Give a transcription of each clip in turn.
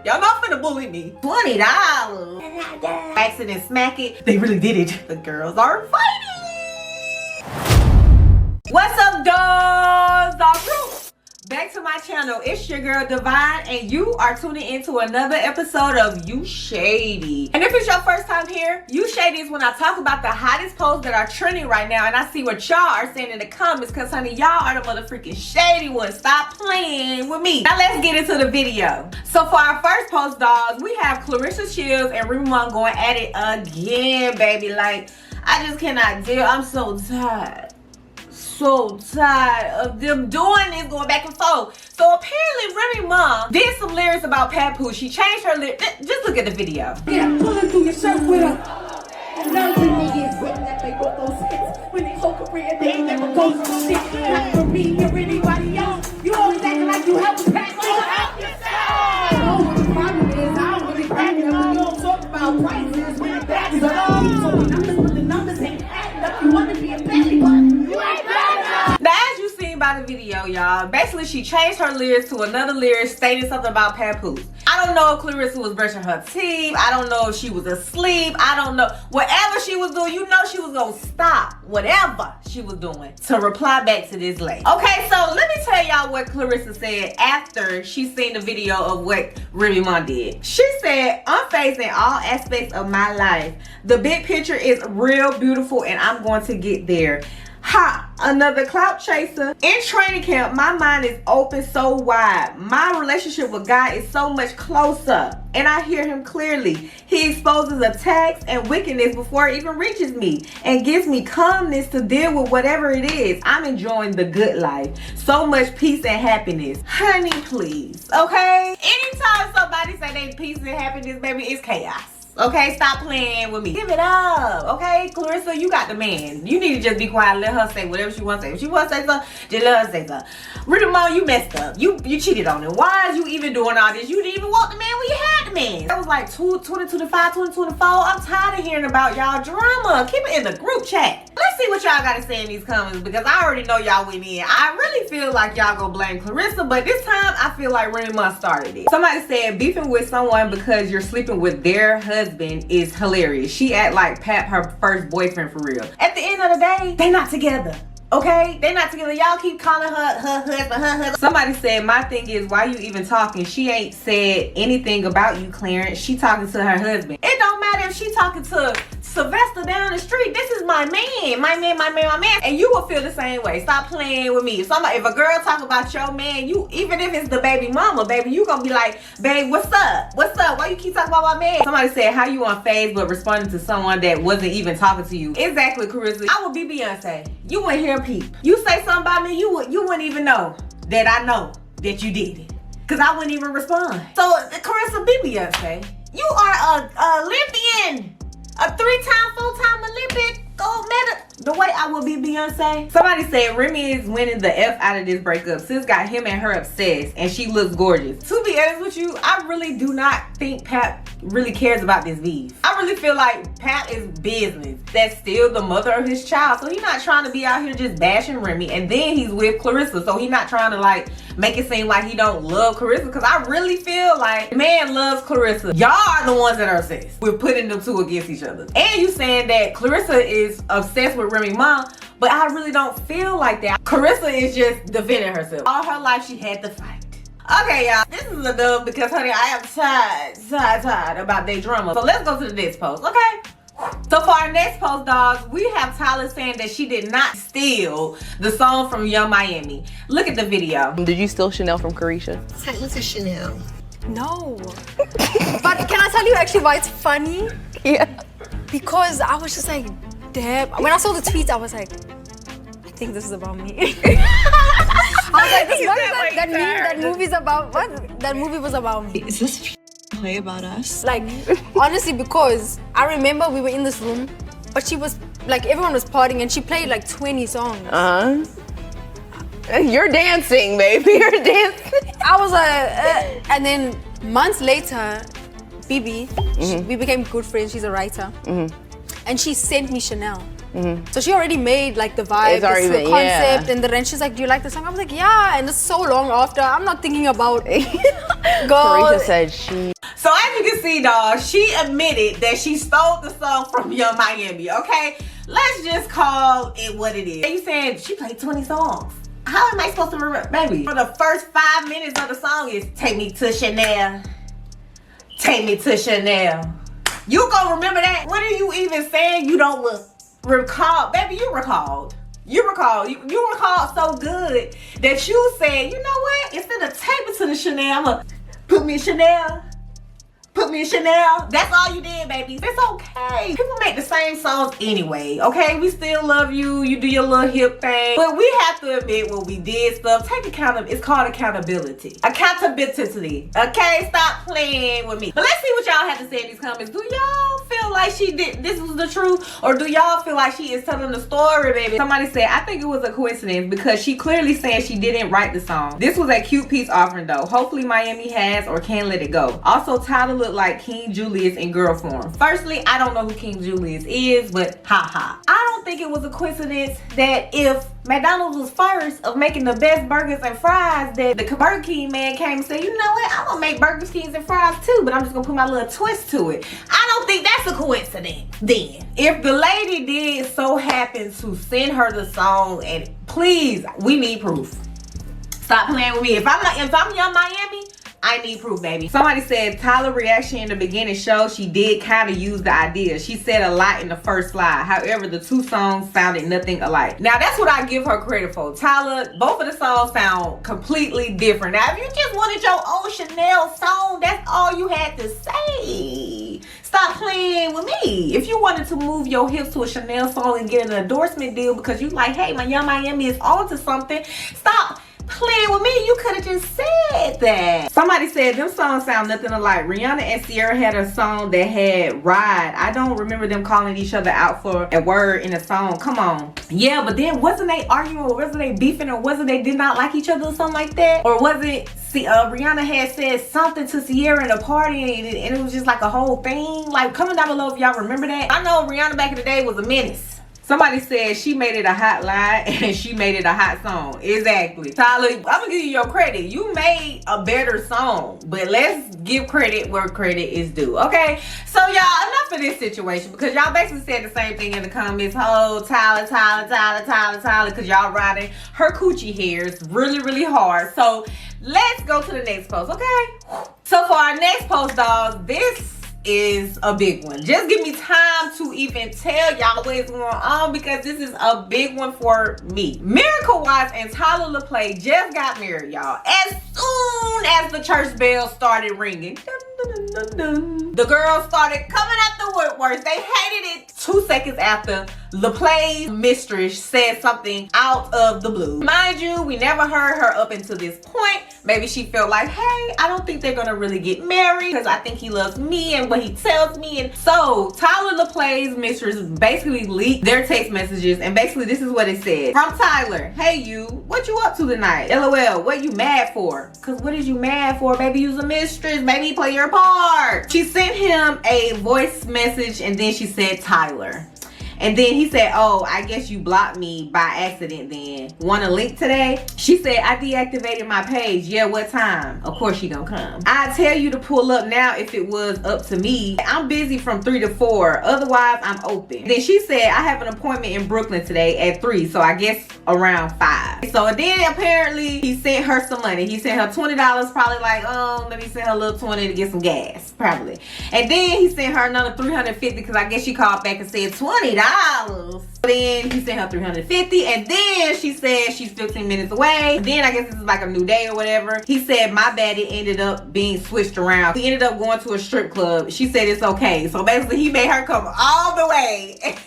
Y'all not finna bully me. $20. Accident smack it. They really did it. The girls are fighting. What's up, dolls? Dog crew. Back to my channel. It's your girl Divine, and you are tuning into another episode of U Shady. And if it's your first time here, U Shady is when I talk about the hottest posts that are trending right now, and I see what y'all are saying in the comments, because honey, y'all are the motherfucking shady ones. Stop playing with me. Now let's get into the video. So for our first post, dolls, we have Claressa Shields and Remy Ma going at it again, baby. Like, I just cannot deal. I'm so tired. So tired of them doing this, going back and forth. So apparently Remy Ma did some lyrics about Papoose. She changed her lyrics. Just look at the video. Yeah, pulling through your shirt with her. And none of you niggas waiting that they got those hits. When they whole career, they ain't never go through shit. Not for me or anybody else. You always acting like you help pack. Go help yourself. I know what the problem is. I don't really crack it up. You don't talk about prices when the bags are up. So the numbers with the numbers ain't adding up. You want to be a belly button. You ain't bad. Now, as you seen by the video, y'all, basically she changed her lyrics to another lyric stating something about Papoose. I don't know if Claressa was brushing her teeth. I don't know if she was asleep. I don't know. Whatever she was doing, you know she was gonna stop whatever she was doing to reply back to this lady. Okay, so let me tell y'all what Claressa said after she seen the video of what Remy Ma did. She said, I'm facing all aspects of my life. The big picture is real beautiful and I'm going to get there. Ha! Another clout chaser. In training camp, my mind is open so wide. My relationship with God is so much closer. And I hear him clearly. He exposes attacks and wickedness before it even reaches me. And gives me calmness to deal with whatever it is. I'm enjoying the good life. So much peace and happiness. Honey, please. Okay? Anytime somebody say they peace and happiness, baby, it's chaos. Okay, stop playing with me. Give it up, okay? Claressa, you got the man. You need to just be quiet and let her say whatever she wants to say. If she wants to say something, just let her say something. Remy Ma, you messed up. You cheated on him. Why is you even doing all this? You didn't even want the man when you had the man. That was like 2025, 2024. I'm tired of hearing about y'all drama. Keep it in the group chat. Let's see what y'all got to say in these comments, because I already know y'all went in. I really feel like y'all gonna blame Claressa, but this time I feel like Remy Ma started it. Somebody said beefing with someone because you're sleeping with their husband is hilarious. She act like Pap her first boyfriend for real. At the end of the day, they not together. Okay? They not together. Y'all keep calling her husband. Somebody said, my thing is, why you even talking? She ain't said anything about you, Clarence. She talking to her husband. It don't matter if she talking to Sylvester down the street. This is my man. My man. And you will feel the same way. Stop playing with me. If a girl talk about your man, you, even if it's the baby mama, baby, you gonna be like, babe, what's up? What's up? Why you keep talking about my man? Somebody said, how you on Facebook responding to someone that wasn't even talking to you? Exactly, Claressa. I would be Beyonce. You wouldn't hear a peep. You say something about me, you wouldn't even know that I know that you did it. Cause I wouldn't even respond. So, Claressa, be Beyonce. You are a Olympian. A 3-time full-time Olympic gold medal. The way I would be Beyonce. Somebody said Remy is winning the F out of this breakup. Sis got him and her obsessed and she looks gorgeous. To be honest with you, I really do not think Pap really cares about this beef. I really feel like Pap is business. That's still the mother of his child. So he's not trying to be out here just bashing Remy. And then he's with Claressa. So he's not trying to like make it seem like he don't love Claressa. Because I really feel like the man loves Claressa. Y'all are the ones that are obsessed. We're putting them two against each other. And you saying that Claressa is obsessed with Remy Ma, but I really don't feel like that. Claressa is just defending herself. All her life she had to fight. Okay, y'all, this is a dub because, honey, I am tired about their drama. So let's go to the next post, okay? So for our next post, dogs, we have Tyla saying that she did not steal the song from Young Miami. Look at the video. Did you steal Chanel from Carisha? What's a Chanel? No. But can I tell you actually why it's funny? Yeah. Because I was just like, damn. When I saw the tweets, I was like, I think this is about me. I was like, this that movie's about, what? That movie was about me. Is this a play about us? Like, honestly, because I remember we were in this room, but she was, like, everyone was partying and she played like 20 songs. You're dancing, baby. You're dancing. I was like, and then months later, Bibi, we became good friends. She's a writer. And she sent me Chanel. So she already made like the vibe, It's already the been- concept, yeah. and then she's like, "Do you like the song?" I was like, "Yeah," and it's so long after. I'm not thinking about Claressa girl. said she. So as you can see, dog, she admitted that she stole the song from Young Miami, okay? Let's just call it what it is. You saying she played 20 songs. How am I supposed to remember? Baby, for the first 5 minutes of the song is take me to Chanel. Take me to Chanel. You gonna remember that? What are you even saying you don't recall? Baby, you recalled. You recall. You recalled so good that you said, you know what? Instead of take me to the Chanel, I'ma put me in Chanel. Put me in Chanel. That's all you did, baby. It's okay. People make the same songs anyway, okay? We still love you. You do your little hip thing. But we have to admit when we did stuff. Take accountability. It's called accountability. Accountability. Okay? Stop playing with me. But let's see what y'all have to say in these comments. Do y'all feel like she did this was the truth? Or do y'all feel like she is telling the story, baby? Somebody said, I think it was a coincidence because she clearly said she didn't write the song. This was a cute peace offering though. Hopefully Miami has or can let it go. Also, Tyla looked like King Julius in girl form. Firstly, I don't know who King Julius is, but haha. I don't think it was a coincidence that if McDonald's was first of making the best burgers and fries, that the Burger King man came and said, you know what, I'm gonna make Burger Kings and fries too, but I'm just gonna put my little twist to it. I don't think that's a coincidence then. If the lady did so happen to send her the song, and please, we need proof. Stop playing with me. If I'm Young Miami, I need proof, baby. Somebody said Tyla reaction in the beginning show she did kind of use the idea. She said a lot in the first slide. However, the two songs sounded nothing alike. Now, that's what I give her credit for. Tyla, both of the songs sound completely different. Now, if you just wanted your own Chanel song, that's all you had to say. Stop playing with me. If you wanted to move your hips to a Chanel song and get an endorsement deal because you like, hey, my Young Miami is on to something, stop playing with me. You could have just said that. Somebody said them songs sound nothing alike. Rihanna and Sierra had a song that had Ride. I don't remember them calling each other out for a word in a song. Come on. Yeah, but then wasn't they arguing or wasn't they beefing or wasn't they did not like each other or something like that? Or was it Rihanna had said something to Sierra in a party and it was just like a whole thing? Like, comment down below if y'all remember that. I know Rihanna back in the day was a menace. Somebody said she made it a hot line and she made it a hot song. Exactly. Tyla, I'm gonna give you your credit. You made a better song, but let's give credit where credit is due, okay? So y'all, enough of this situation because y'all basically said the same thing in the comments. Oh, Tyla, because y'all riding her coochie hairs really, really hard. So let's go to the next post, okay? So for our next post, dogs, this is a big one. Just give me time to even tell y'all what's going on because this is a big one for me. Miracle Watts and Tyla LaPlay just got married, y'all. As soon as the church bell started ringing, the girls started coming at the woodworks. They hated it 2 seconds after LaPlay's mistress said something out of the blue. Mind you, we never heard her up until this point. Maybe she felt like, hey, I don't think they're gonna really get married because I think he loves me and what he tells me. And so Tyla LaPlay's mistress basically leaked their text messages, and basically this is what it said. From Tyler, hey you, what you up to tonight? LOL, what you mad for? Cause what is you mad for, baby? You's a mistress, baby, play your part. She sent him a voice message and then she said Tyler. And then he said, oh, I guess you blocked me by accident then. Want a link today? She said, I deactivated my page. Yeah, what time? Of course she gonna come. I tell you to pull up now if it was up to me. I'm busy from 3 to 4. Otherwise, I'm open. Then she said, I have an appointment in Brooklyn today at 3. So I guess around 5. So then apparently he sent her some money. He sent her $20, probably like, oh, let me send her a little 20 to get some gas, probably. And then he sent her another $350 because I guess she called back and said $20. Then he sent her $350 and then she said she's 15 minutes away. Then I guess this is like a new day or whatever. He said my bad, it ended up being switched around. He ended up going to a strip club. She said it's okay. So basically he made her come all the way.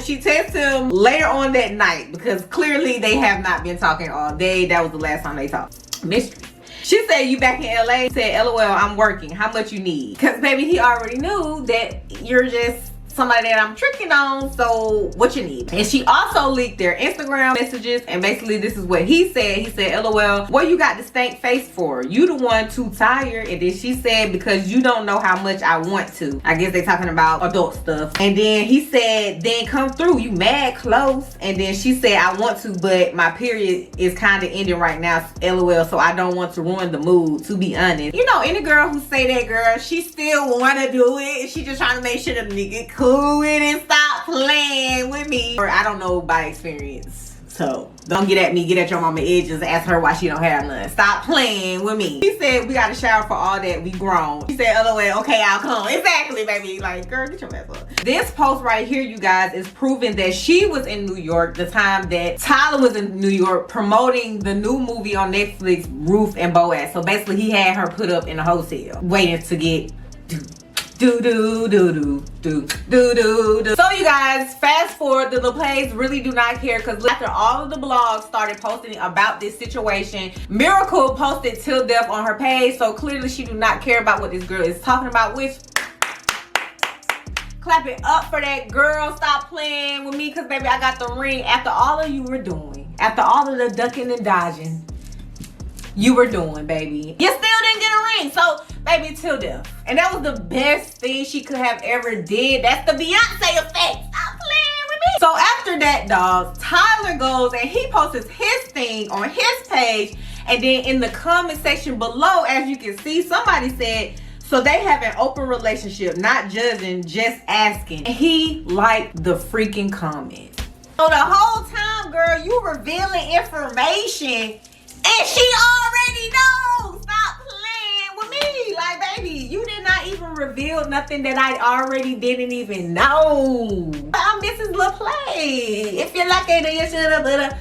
She texted him later on that night because clearly they have not been talking all day. That was the last time they talked. Mystery. She said, you back in LA? Said, LOL, I'm working. How much you need? Because baby, he already knew that you're just somebody that I'm tricking on, so what you need? And she also leaked their Instagram messages, and basically this is what he said. He said, LOL, what you got the stank face for? You the one too tired. And then she said, because you don't know how much I want to. I guess they talking about adult stuff. And then he said, then come through, you mad close. And then she said, I want to, but my period is kind of ending right now, LOL, so I don't want to ruin the mood, to be honest. You know, any girl who say that, girl, she still want to do it. She just trying to make sure the nigga cool with it and stop playing with me. Or I don't know by experience. So don't get at me, get at your mama edges, ask her why she don't have none. Stop playing with me. He said, we got to shower for all that, we grown. He said, LOL, okay, I'll come. Exactly, baby. Like, girl, get your ass up. This post right here, you guys, is proving that she was in New York the time that Tyla was in New York promoting the new movie on Netflix, Ruth and Boaz. So basically he had her put up in a hotel waiting to get so you guys, fast forward, the LaPlays really do not care, because after all of the blogs started posting about this situation, Miracle posted Till Death on her page, so clearly she do not care about what this girl is talking about, which clap it up for that girl. Stop playing with me, because baby, I got the ring. After all of you were doing, after all of the ducking and dodging you were doing, baby, you still didn't get a ring. So baby, Till Death. And that was the best thing she could have ever did. That's the Beyonce effect. Stop playing with me. So after that, dog, Tyler goes and he posts his thing on his page, and then in the comment section below, as you can see, somebody said, so they have an open relationship, not judging, just asking. And he liked the freaking comment. So the whole time, girl, you revealing information and she already knows. Stop playing with me. Like, baby, you did not even reveal nothing that I already didn't even know. I'm Mrs. LaPlay. If you like it, then you should have put a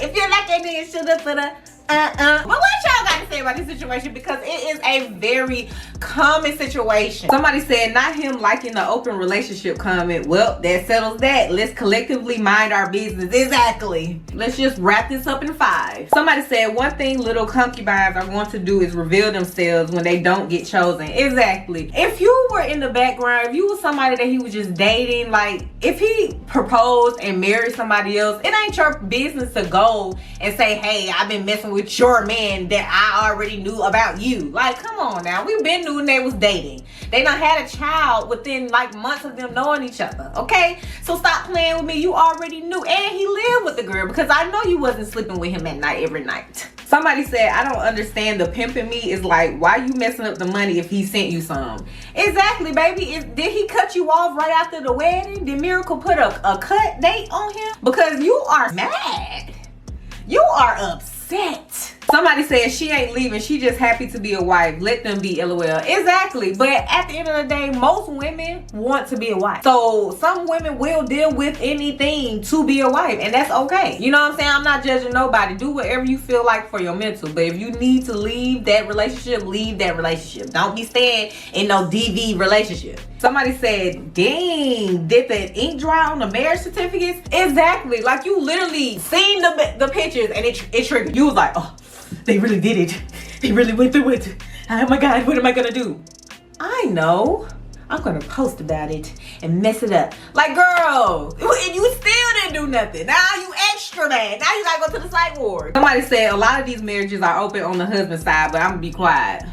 If you like it, then you should have put a But what y'all got to say about this situation? Because it is a very common situation. Somebody said, not him liking the open relationship comment. Well, that settles that. Let's collectively mind our business. Exactly. Let's just wrap this up in 5. Somebody said, one thing little concubines are going to do is reveal themselves when they don't get chosen. Exactly. If you were in the background, if you were somebody that he was just dating, like if he proposed and married somebody else, it ain't your business to go and say, hey, I've been messing with your man that I already knew about you. Like, come on now. We've been knew they was dating. They done had a child within like months of them knowing each other. Okay? So stop playing with me. You already knew. And he lived with the girl, because I know you wasn't sleeping with him at night every night. Somebody said, I don't understand, the pimping me is like, why you messing up the money if he sent you some? Exactly, baby. Did he cut you off right after the wedding? Did Miracle put a cut date on him? Because you are mad. You are upset. Somebody said she ain't leaving, she just happy to be a wife. Let them be, LOL. Exactly. But at the end of the day, most women want to be a wife. So some women will deal with anything to be a wife, and that's okay. You know what I'm saying? I'm not judging nobody. Do whatever you feel like for your mental. But if you need to leave that relationship, leave that relationship. Don't be staying in no DV relationship. Somebody said, dang, did the ink dry on the marriage certificates? Exactly. Like, you literally seen the pictures and it triggered. You was like, oh, they really did it. They really went through it. Oh my God, what am I gonna do? I know. I'm gonna post about it and mess it up. Like, girl, and you still didn't do nothing. Now you extra mad. Now you gotta go to the psych ward. Somebody said a lot of these marriages are open on the husband's side, but I'm gonna be quiet.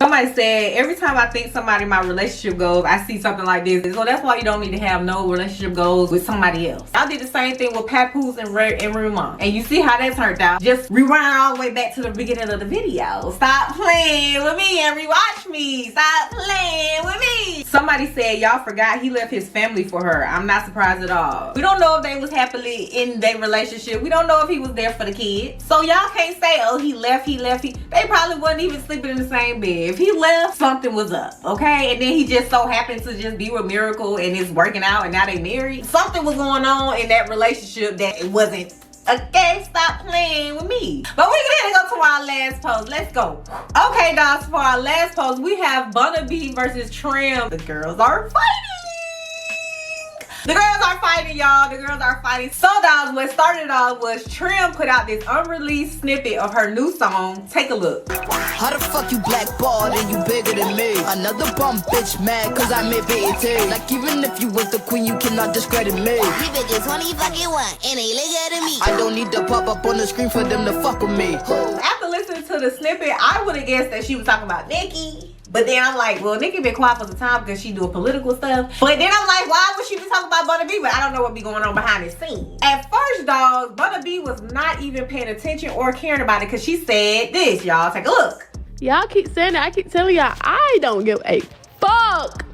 Somebody said, every time I think somebody in my relationship goals, I see something like this. So that's why you don't need to have no relationship goals with somebody else. I did the same thing with Papoose and Rumon. And you see how that turned out. Just rewind all the way back to the beginning of the video. Stop playing with me and rewatch me. Stop playing with me. Somebody said, y'all forgot he left his family for her. I'm not surprised at all. We don't know if they was happily in their relationship. We don't know if he was there for the kids. So y'all can't say, oh, he left. They probably wasn't even sleeping in the same bed. If he left, something was up, okay? And then he just so happened to just be with Miracle and it's working out and now they married. Something was going on in that relationship that it wasn't. Okay, stop playing with me. But we're gonna go to our last post. Let's go. Okay, guys, for our last post, we have Bunna versus Trim. The girls are fighting. The girls are fighting, y'all. The girls are fighting. So, dogs, what started off was Trim put out this unreleased snippet of her new song. Take a look. How the fuck you blackballed and you bigger than me? Another bum bitch mad cause I made BET. Like even if you was the queen, you cannot discredit me. You bitches only fucking one and they look at me. I don't need to pop up on the screen for them to fuck with me. After listening to the snippet, I would have guessed that she was talking about Nicki. But then I'm like, well, Nicki been quiet for some time because she doing political stuff. But then I'm like, why would she be talking about Bunna B? But I don't know what be going on behind the scenes. At first, dog, Bunna B was not even paying attention or caring about it because she said this, y'all. Take a look. Y'all keep saying that. I keep telling y'all, I don't give a fuck.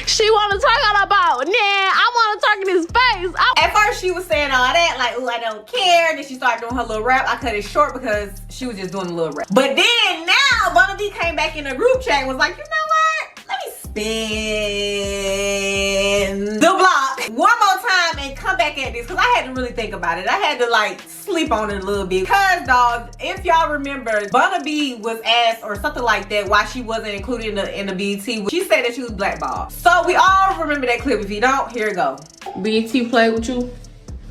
She wanna talk about, nah, I wanna talk in his face. At first, she was saying all that, like, ooh, I don't care. Then she started doing her little rap. I cut it short because she was just doing a little rap. But then, now, Bunna B came back in the group chat and was like, you know what? Let me spin the block one more time and come back at this because I had to really think about it. I had to, like, sleep on it a little bit. Because, dog, if y'all remember, Bunna B was asked or something like that why she wasn't included in the BET. She said that she was blackballed. So we all remember that clip. If you don't, here it go. BET played with you?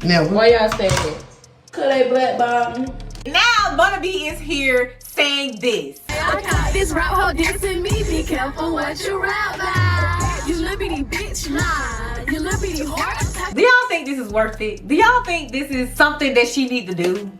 Never. Why y'all saying that? Cause they blackballed me. Now Bunna B is here saying this. I got this rap hoe dissing me. Be careful what you rap like. You little bitty bitch, nah. You little bitty horse. Do y'all think this is worth it? Do y'all think this is something that she need to do?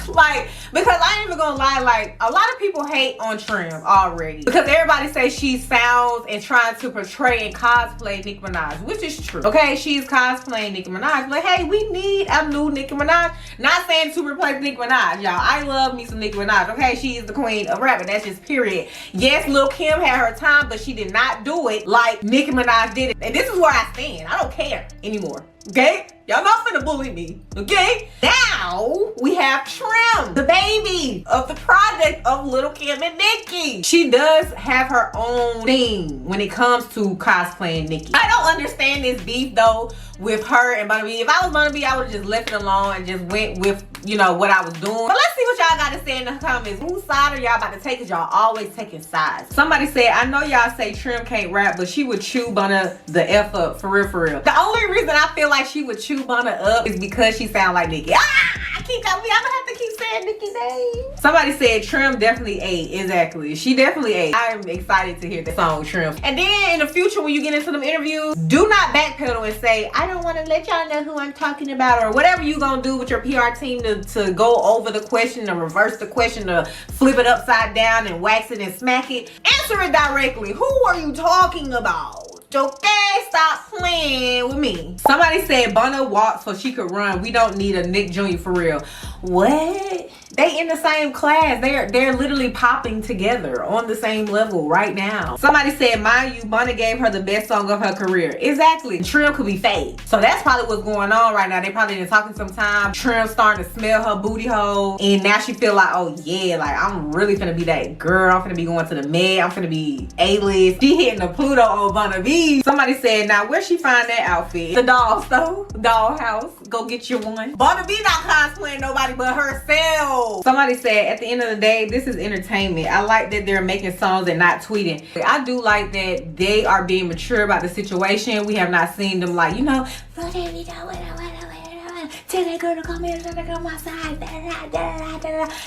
Like, because I ain't even gonna lie, like, a lot of people hate on Trim already. Because everybody says she sounds and trying to portray and cosplay Nicki Minaj, which is true. Okay, she's cosplaying Nicki Minaj. But hey, we need a new Nicki Minaj. Not saying to replace Nicki Minaj, y'all. I love me some Nicki Minaj. Okay, she is the queen of rap, and that's just period. Yes, Lil' Kim had her time, but she did not do it like Nicki Minaj did it. And this is where I stand. I don't care anymore. Okay? Y'all not finna bully me, okay? Now, we have Trim, the baby of the project of Lil' Kim and Nicki. She does have her own thing when it comes to cosplaying Nicki. I don't understand this beef, though, with her and Bunna B. If I was Bunna B, I would've just left it alone and just went with, you know, what I was doing. But let's see what y'all gotta say in the comments. Whose side are y'all about to take? Cause y'all always taking sides. Somebody said, I know y'all say Trim can't rap, but she would chew Bunna the F up, for real, for real. The only reason I feel like she would chew Bunna up is because she sound like Nicki. I keep telling me I'm gonna have to keep saying Nicki's name. Somebody said Trim definitely ate. Exactly. She definitely ate. I am excited to hear the song Trim. And then in the future, when you get into them interviews, do not backpedal and say, I don't want to let y'all know who I'm talking about, or whatever you gonna do with your PR team to go over the question, to reverse the question, to flip it upside down and wax it and smack it. Answer it directly. Who are you talking about? Okay, stop playing with me. Somebody said Bunna walked so she could run. We don't need a Nick Jr. for real. What? They in the same class. They're literally popping together on the same level right now. Somebody said, mind you, Bunna gave her the best song of her career. Exactly. Trim could be fake. So that's probably what's going on right now. They probably been talking sometime. Trim starting to smell her booty hole. And now she feel like, oh yeah, like I'm really finna be that girl. I'm finna be going to the Med. I'm finna be A-list. She hitting the Pluto on Bunna B. Somebody said, now where she find that outfit? The doll store, dollhouse. Go get you one. Bunna B not cosplaying nobody but herself. Somebody said, at the end of the day, this is entertainment. I like that they're making songs and not tweeting. I do like that they are being mature about the situation. We have not seen them like, you know, tell that girl to come here, tell that girl my side.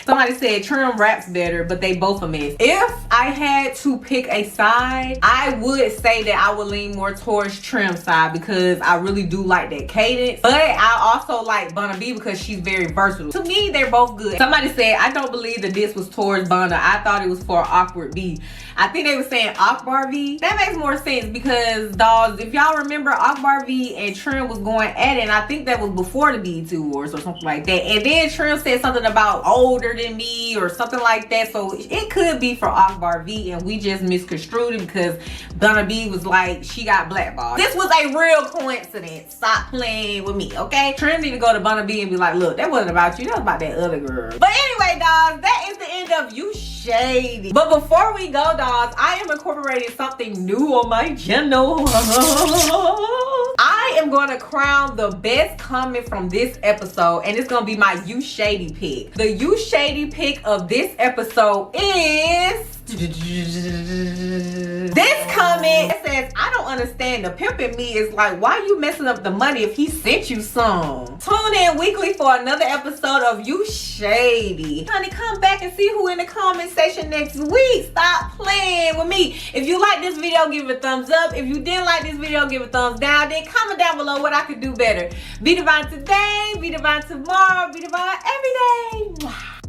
Somebody said Trim raps better, but they both a mess. If I had to pick a side, I would say that I would lean more towards Trim's side because I really do like that cadence. But I also like Bunna B because she's very versatile. To me, they're both good. Somebody said, I don't believe that this was towards Bunna. I thought it was for Awkward B. I think they were saying Akbar V. That makes more sense because, dogs, if y'all remember, Akbar V and Trim was going at it, and I think that was before the BET Awards or something like that. And then Trim said something about older than me or something like that. So it could be for Akbar V, and we just misconstrued it because Bunna B was like, she got blackballed. This was a real coincidence. Stop playing with me, okay? Trim need to go to Bunna B and be like, look, that wasn't about you. That was about that other girl. But anyway, dogs, that is the end of You Shady. But before we go, dogs, I am incorporating something new on my channel. I am going to crown the best comment from this episode, and it's going to be my You Shady pick. The You Shady pick of this episode is This comment says, I don't understand. The pimp in me is like, why you messing up the money if he sent you some? Tune in weekly for another episode of You Shady. Honey, come back and see who in the comment section next week. Stop playing with me. If you like this video, give it a thumbs up. If you didn't like this video, give it a thumbs down. Then comment down below what I could do better. Be divine today, be divine tomorrow, be divine every day.